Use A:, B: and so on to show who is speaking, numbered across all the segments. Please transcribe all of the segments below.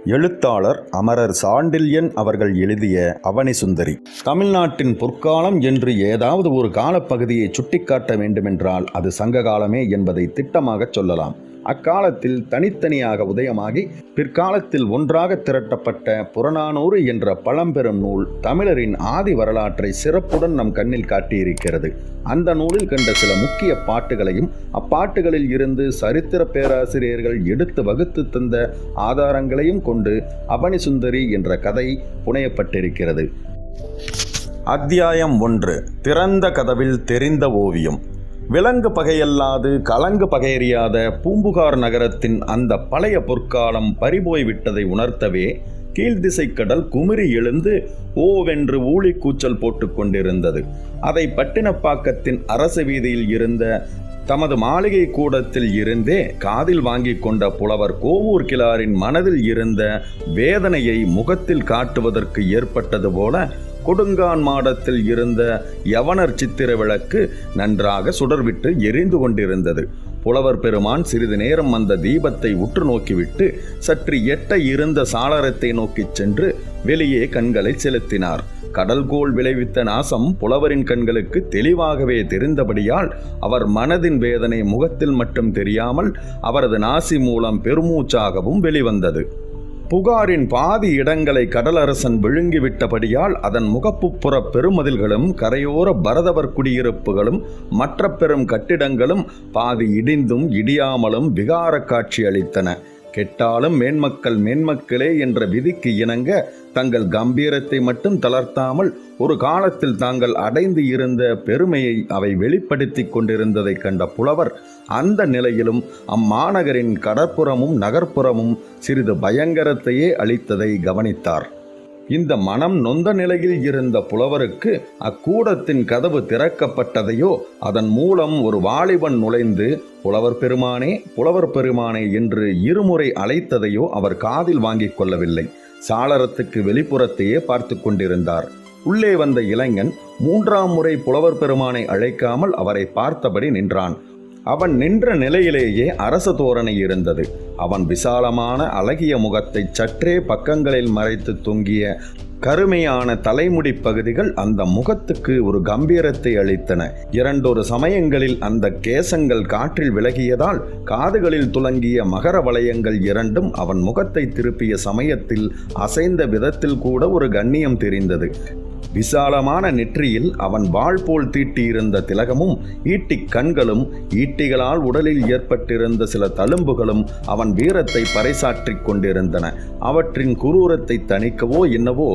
A: எழுத்தாளர் அமரர் சாண்டில்யன் அவர்கள் எழுதிய அவனிசுந்தரி. தமிழ்நாட்டின் பொற்காலம் என்று ஏதாவது ஒரு காலப்பகுதியை சுட்டிக்காட்ட வேண்டுமென்றால் அது சங்க காலமே என்பதை திட்டமாக சொல்லலாம். அக்காலத்தில் தனித்தனியாக உதயமாகி பிற்காலத்தில் ஒன்றாக திரட்டப்பட்ட புறநானூறு என்ற பழம்பெரும் நூல் தமிழரின் ஆதி வரலாற்றை சிறப்புடன் நம் கண்ணில் காட்டியிருக்கிறது. அந்த நூலில் கண்ட சில முக்கிய பாட்டுகளையும் அப்பாட்டுகளில் இருந்து சரித்திர பேராசிரியர்கள் எடுத்து வகுத்து தந்த ஆதாரங்களையும் கொண்டு அவனிசுந்தரி என்ற கதை புனையப்பட்டிருக்கிறது. அத்தியாயம் 1. திறந்த கதவில் தெரிந்த ஓவியம். விலங்கு பகையல்லாது கலங்கு பகையறியாத பூம்புகார் நகரத்தின் அந்த பழைய பொற்காலம் பறிபோய் விட்டதை உணர்த்தவே கீழ்திசைக்கடல் குமிறி எழுந்து ஓவென்று ஊழிக்கூச்சல் போட்டு கொண்டிருந்தது. அதை பட்டினப்பாக்கத்தின் அரசு வீதியில் இருந்த தமது மாளிகை கூடத்தில் இருந்தே காதில் வாங்கி கொண்ட புலவர் கோவூர் கிழாரின் மனதில் இருந்த வேதனையை முகத்தில் காட்டுவதற்கு ஏற்பட்டது போல கொடுங்கான் மாடத்தில் இருந்த யவனர் சித்திர விளக்கு நன்றாக சுடர்விட்டு எரிந்து கொண்டிருந்தது. புலவர் பெருமான் சிறிது நேரம் அந்த தீபத்தை உற்று நோக்கிவிட்டு சற்று எட்ட இருந்த சாளரத்தை நோக்கிச் சென்று வெளியே கண்களை செலுத்தினார். கடல்கோள் விளைவித்த நாசம் புலவரின் கண்களுக்கு தெளிவாகவே தெரிந்தபடியால் அவர் மனதின் வேதனை முகத்தில் மட்டும் தெரியாமல் அவரது நாசி மூலம் பெருமூச்சாகவும் வெளிவந்தது. புகாரின் பாதி இடங்களை கடலரசன் விழுங்கிவிட்டபடியால் அதன் முகப்புப்புற பெருமதில்களும் கரையோர பரதவர் குடியிருப்புகளும் மற்ற பெரும் கட்டிடங்களும் பாதி இடிந்தும் இடியாமலும் விகார காட்சி அளித்தன. கெட்டாலும் மேன்மக்கள் மேன்மக்களே என்ற விதிக்கு இணங்க தங்கள் கம்பீரத்தை மட்டும் தளர்த்தாமல் ஒரு காலத்தில் தாங்கள் அடைந்து இருந்த பெருமையை அவை வெளிப்படுத்தி கொண்டிருந்ததை கண்ட புலவர் அந்த நிலையிலும் அம்மாநகரின் கடற்புறமும் நகர்ப்புறமும் சிறிது பயங்கரத்தையே அளித்ததை கவனித்தார். இந்த மனம் நொந்த நிலையில் இருந்த புலவருக்கு அக்கூடத்தின் கதவு திறக்கப்பட்டதையோ அதன் மூலம் ஒரு வாலிபன் நுழைந்து புலவர் பெருமானே புலவர் பெருமானே என்று இருமுறை அழைத்ததையோ அவர் காதில் வாங்கிக் கொள்ளவில்லை. சாளரத்துக்கு வெளிப்புறத்தையே பார்த்து கொண்டிருந்தார். உள்ளே வந்த இளைஞன் 3ஆம் முறை புலவர் பெருமானை அழைக்காமல் அவரை பார்த்தபடி நின்றான். அவன் நின்ற நிலையிலேயே அரச தோரணை இருந்தது. அவன் விசாலமான அழகிய முகத்தை சற்றே பக்கங்களில் மறைத்து தொங்கிய கருமையான தலைமுடி பகுதிகள் அந்த முகத்துக்கு ஒரு கம்பீரத்தை அளித்தன. 2 சமயங்களில் அந்த கேசங்கள் காற்றில் விலகியதால் காதுகளில் துலங்கிய மகர வளையங்கள் இரண்டும் அவன் முகத்தை திருப்பிய சமயத்தில் அசைந்த விதத்தில் கூட ஒரு கண்ணியம் தெரிந்தது. விசாலமான நெற்றியில் அவன் வாள் போல் தீட்டியிருந்த திலகமும் ஈட்டிக் கண்களும் ஈட்டிகளால் உடலில் ஏற்பட்டிருந்த சில தழும்புகளும் அவன் வீரத்தை பறைசாற்றிக் கொண்டிருந்தன. அவற்றின் குரூரத்தை தணிக்கவோ என்னவோ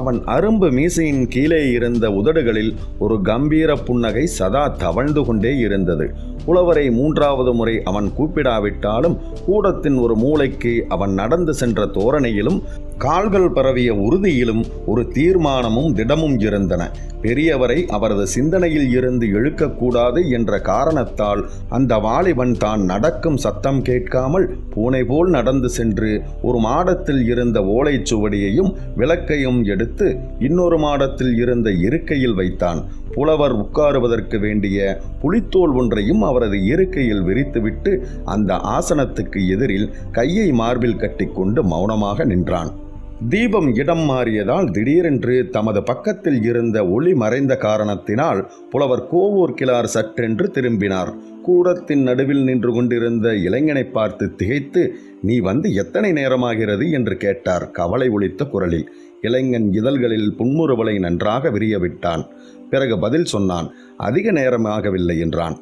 A: அவன் அரும்பு மீசையின் கீழே இருந்த உதடுகளில் ஒரு கம்பீர புன்னகை சதா தவழ்ந்து கொண்டே இருந்தது. புலவரை 3வது முறை அவன் கூப்பிடாவிட்டாலும் கூடத்தின் ஒரு மூலைக்கு அவன் நடந்து சென்ற தோரணையிலும் கால்கள் பரவிய உறுதியிலும் ஒரு தீர்மானமும் திடமும் இருந்தன. பெரியவரை அவரது சிந்தனையில் இருந்து இழுக்கக்கூடாது என்ற காரணத்தால் அந்த வாலிபன் தான் நடக்கும் சத்தம் கேட்காமல் பூனை போல் நடந்து சென்று ஒரு மாடத்தில் இருந்த ஓலைச்சுவடியையும் விளக்கையும் எடுத்து இன்னொரு மாடத்தில் இருந்த இருக்கையில் வைத்தான். புலவர் உட்காருவதற்கு வேண்டிய புலித்தோல் ஒன்றையும் அவரது இருக்கையில் விரித்துவிட்டு அந்த ஆசனத்துக்கு எதிரில் கையை மார்பில் கட்டிக்கொண்டு மௌனமாக நின்றான். தீபம் இடம் மாறியதால் திடீரென்று தமது பக்கத்தில் இருந்த ஒளி மறைந்த காரணத்தினால் புலவர் கோவூர் கிழார் சற்றென்று திரும்பினார். கூடத்தின் நடுவில் நின்று கொண்டிருந்த இளைஞனை பார்த்து திகைத்து, "நீ வந்து எத்தனை நேரமாகிறது?" என்று கேட்டார் கவலை ஒலித்த குரலில். இளைஞன் இதழ்களில் புன்முறுவலை நன்றாக விரியவிட்டான். பிறகு பதில் சொன்னான். "அதிக நேரமாகவில்லை" என்றான்.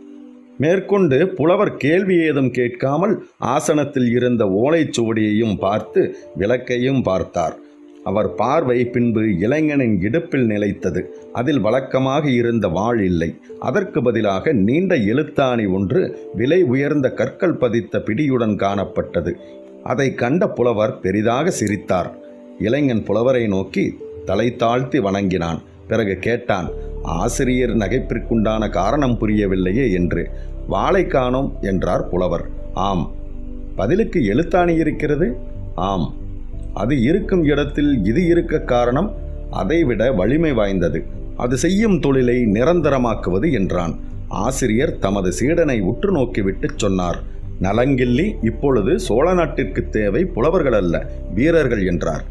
A: மேற்கொண்டு புலவர் கேள்வி ஏதும் கேட்காமல் ஆசனத்தில் இருந்த ஓலைச்சுவடியையும் பார்த்து விளக்கையும் பார்த்தார். அவர் பார்வை பின்பு இளைஞனின் இடுப்பில் நிலைத்தது. அதில் வழக்கமாக இருந்த வாள் இல்லை. அதற்கு பதிலாக நீண்ட எழுத்தாணி ஒன்று விலை உயர்ந்த கற்கள் பதித்த பிடியுடன் காணப்பட்டது. அதை கண்ட புலவர் பெரிதாக சிரித்தார். இளைஞன் புலவரை நோக்கி தலை தாழ்த்தி வணங்கினான். பிறகு கேட்டான், "ஆசிரியர் நகைப்பிற்குண்டான காரணம் புரியவில்லையே" என்று. "வாளை காணோம்" என்றார் புலவர். "ஆம்." "பதிலுக்கு எழுத்தாணி இருக்கிறது." "ஆம்." "அது இருக்கும் இடத்தில் இது இருக்க காரணம்?" "அதைவிட வலிமை வாய்ந்தது. அது செய்யும் தொழிலை நிரந்தரமாக்குவது" என்றான். ஆசிரியர் தமது சீடனை உற்று நோக்கிவிட்டு சொன்னார், நலங்கிள்ளி இப்பொழுது சோழ நாட்டிற்கு தேவை புலவர்கள் அல்ல, வீரர்கள் என்றார்.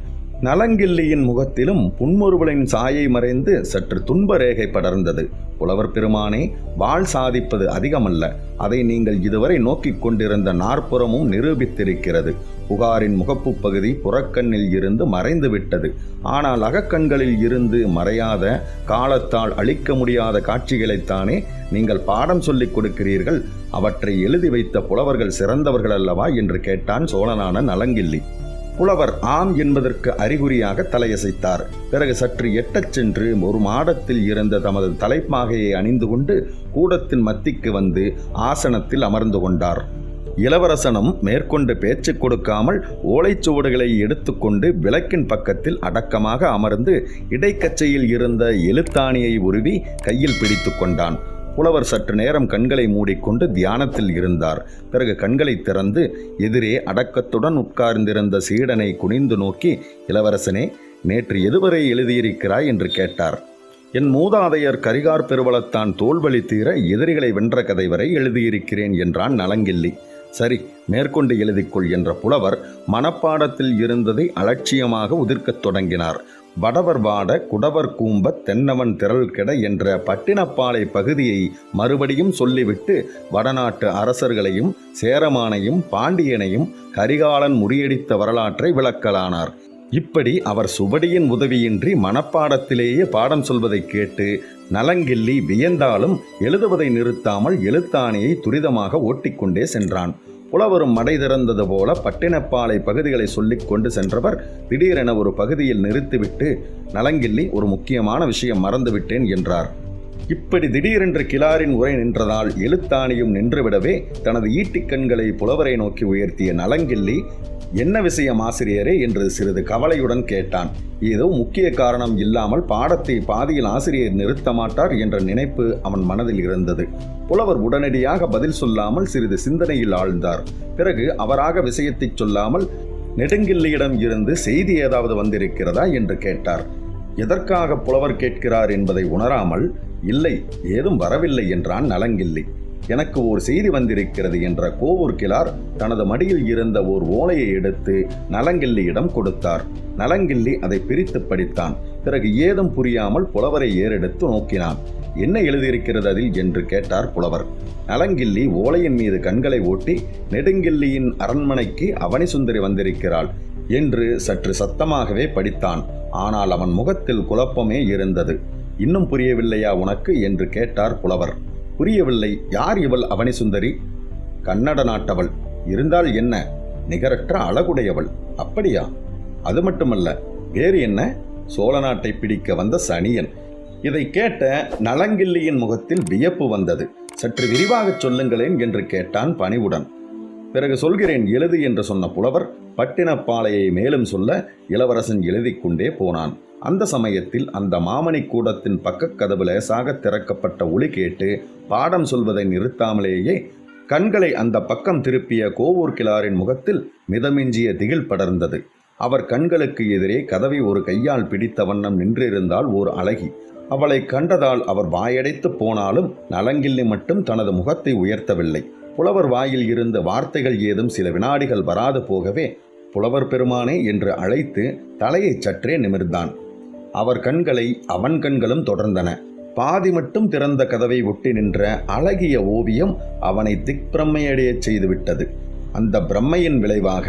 A: நலங்கிள்ளியின் முகத்திலும் புன்முறுவலின் சாயை மறைந்து சற்று துன்ப ரேகை படர்ந்தது. புலவர் பெருமானே, வாழ் சாதிப்பது அதிகமல்ல, அதை நீங்கள் இதுவரை நோக்கிக் கொண்டிருந்த நாற்புறமும் நிரூபித்திருக்கிறது. புகாரின் முகப்பு பகுதி புறக்கண்ணில் இருந்து மறைந்து விட்டது. ஆனால் அகக்கண்களில் இருந்து மறையாத, காலத்தால் அழிக்க முடியாத காட்சிகளைத்தானே நீங்கள் பாடம் சொல்லிக் கொடுக்கிறீர்கள். அவற்றை எழுதி வைத்த புலவர்கள் சிறந்தவர்கள் அல்லவா என்று கேட்டான் சோழனான நலங்கிள்ளி. புலவர் ஆம் என்பதற்கு அறிகுறியாக தலையசைத்தார். பிறகு சற்று எட்டச் சென்று ஒரு மாடத்தில் இருந்த தமது தலைப்பாகையை அணிந்து கொண்டு கூடத்தின் மத்திக்கு வந்து ஆசனத்தில் அமர்ந்து கொண்டார். இளவரசனும் மேற்கொண்டு பேச்சு கொடுக்காமல் ஓலைச்சுவடுகளை எடுத்துக்கொண்டு விளக்கின் பக்கத்தில் அடக்கமாக அமர்ந்து இடைக்கச்சையில் இருந்த எழுத்தாணியை உருவி கையில் பிடித்து கொண்டான். புலவர் சற்று நேரம் கண்களை மூடிக்கொண்டு தியானத்தில் இருந்தார். பிறகு கண்களை திறந்து எதிரே அடக்கத்துடன் உட்கார்ந்திருந்த சீடனை குனிந்து நோக்கி, இளவரசனே, நேற்று எதுவரை எழுதியிருக்கிறாய் என்று கேட்டார். என் மூதாதையர் கரிகார் பெருவளத்தான் தோல்வழி தீர எதிரிகளை வென்ற கதை வரை எழுதியிருக்கிறேன் என்றான் நலங்கிள்ளி. சரி, மேற்கொண்டு எழுதிக்கொள் என்ற புலவர் மனப்பாடத்தில் இருந்ததை அலட்சியமாக உதிர்க்கத் தொடங்கினார். வடவர் வாட குடவர் கூம்ப தென்னவன் திரள் கெட என்ற பட்டினப்பாலை பகுதியை மறுபடியும் சொல்லிவிட்டு வடநாட்டு அரசர்களையும் சேரமானையும் பாண்டியனையும் கரிகாலன் முறியடித்த வரலாற்றை விளக்கலானார். இப்படி அவர் சுவடியின் உதவியின்றி மனப்பாடத்திலேயே பாடம் சொல்வதை கேட்டு நலங்கிள்ளி வியந்தாலும் எழுதுவதை நிறுத்தாமல் எழுத்தாணியை துரிதமாக ஓட்டிக்கொண்டே சென்றான். புலவரும் மடை திறந்தது போல பட்டினப்பாலை பகுதிகளை சொல்லிக் கொண்டு சென்றவர் திடீரென ஒரு பகுதியில் நிறுத்திவிட்டு, நலங்கிள்ளி, ஒரு முக்கியமான விஷயம் மறந்துவிட்டேன் என்றார். இப்படி திடீரென்று கிளாரின் உரை நின்றதால் எழுத்தாணியும் நின்றுவிடவே தனது ஈட்டிக்கண்களை புலவரை நோக்கி உயர்த்திய நலங்கிள்ளி, என்ன விஷயம் ஆசிரியரே என்று சிறிது கவலையுடன் கேட்டான். ஏதோ முக்கிய காரணம் இல்லாமல் பாடத்தை பாதியில் ஆசிரியர் நிறுத்த மாட்டார் என்ற நினைப்பு அவன் மனதில் இருந்தது. புலவர் உடனடியாக பதில் சொல்லாமல் சிறிது சிந்தனையில் ஆழ்ந்தார். பிறகு அவராக விஷயத்தை சொல்லாமல், நெடுங்கிள்ளியிடம் இருந்து செய்தி ஏதாவது வந்திருக்கிறதா என்று கேட்டார். எதற்காக புலவர் கேட்கிறார் என்பதை உணராமல், இல்லை, ஏதும் வரவில்லை என்றான் நலங்கிள்ளி. எனக்கு ஓர் செய்தி வந்திருக்கிறது என்ற கோவூர் கிழார் தனது மடியில் இருந்த ஓர் ஓலையை எடுத்து நலங்கிள்ளியிடம் கொடுத்தார். நலங்கிள்ளி அதை பிரித்து படித்தான். பிறகு ஏதும் புரியாமல் புலவரை ஏறெடுத்து நோக்கினான். என்ன எழுதியிருக்கிறது அதில் என்று கேட்டார் புலவர். நலங்கிள்ளி ஓலையின் மீது கண்களை ஓட்டி, நெடுங்கிள்ளியின் அரண்மனைக்கு அவனிசுந்தரி வந்திருக்கிறாள் என்று சற்று சத்தமாகவே படித்தான். ஆனால் அவன் முகத்தில் குழப்பமே இருந்தது. இன்னும் புரியவில்லையா உனக்கு என்று கேட்டார் புலவர். புரியவில்லை. யார் இவள் அவனிசுந்தரி? கன்னட நாட்டவள். இருந்தால் என்ன, நிகரற்ற அழகுடையவள். அப்படியா? அது மட்டுமல்ல, வேறு என்ன? சோழ நாட்டை பிடிக்க வந்த சனியன். இதை கேட்ட நலங்கிள்ளியின் முகத்தில் வியப்பு வந்தது. சற்று விரிவாகச் சொல்லுங்களேன் என்று கேட்டான் பணிவுடன். பிறகு சொல்கிறேன், எழுது என்று சொன்ன புலவர் பட்டினப்பாலையை மேலும் சொல்ல இளவரசன் எழுதி கொண்டே போனான். அந்த சமயத்தில் அந்த மாமணி கூடத்தின் பக்கக்கதவு லேசாக திறக்கப்பட்ட ஒலி கேட்டு பாடம் சொல்வதை நிறுத்தாமலேயே கண்களை அந்த பக்கம் திருப்பிய கோவூர் கிழாரின் முகத்தில் மிதமிஞ்சிய திகில் படர்ந்தது. அவர் கண்களுக்கு எதிரே கதவை ஒரு கையால் பிடித்த வண்ணம் நின்றிருந்தால் ஓர் அழகி. அவளை கண்டதால் அவர் வாயடைத்து போனாலும் நலங்கிள்ளி மட்டும் தனது முகத்தை உயர்த்தவில்லை. புலவர் வாயில் இருந்த வார்த்தைகள் ஏதும் சில வினாடிகள் வராது போகவே, புலவர் பெருமானே என்று அழைத்து தலையை சற்றே நிமிர்ந்தான். அவர் கண்களை அவன் கண்களும் தொடர்ந்தன. பாதி மட்டும் திறந்த கதவை ஒட்டி நின்ற அழகிய ஓவியம் அவனை திக்பிரமையடையச் செய்துவிட்டது. அந்த பிரம்மையின் விளைவாக,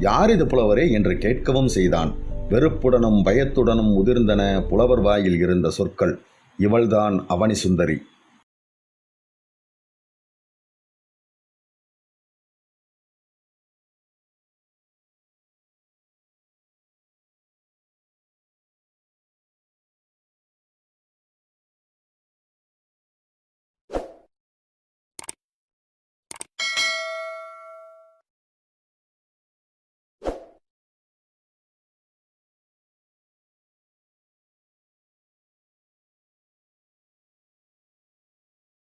A: யார் இது புலவரே என்று கேட்கவும் செய்தான். வெறுப்புடனும் பயத்துடனும் உதிர்ந்தன புலவர் வாயில் இருந்த சொற்கள். இவள்தான் அவனிசுந்தரி.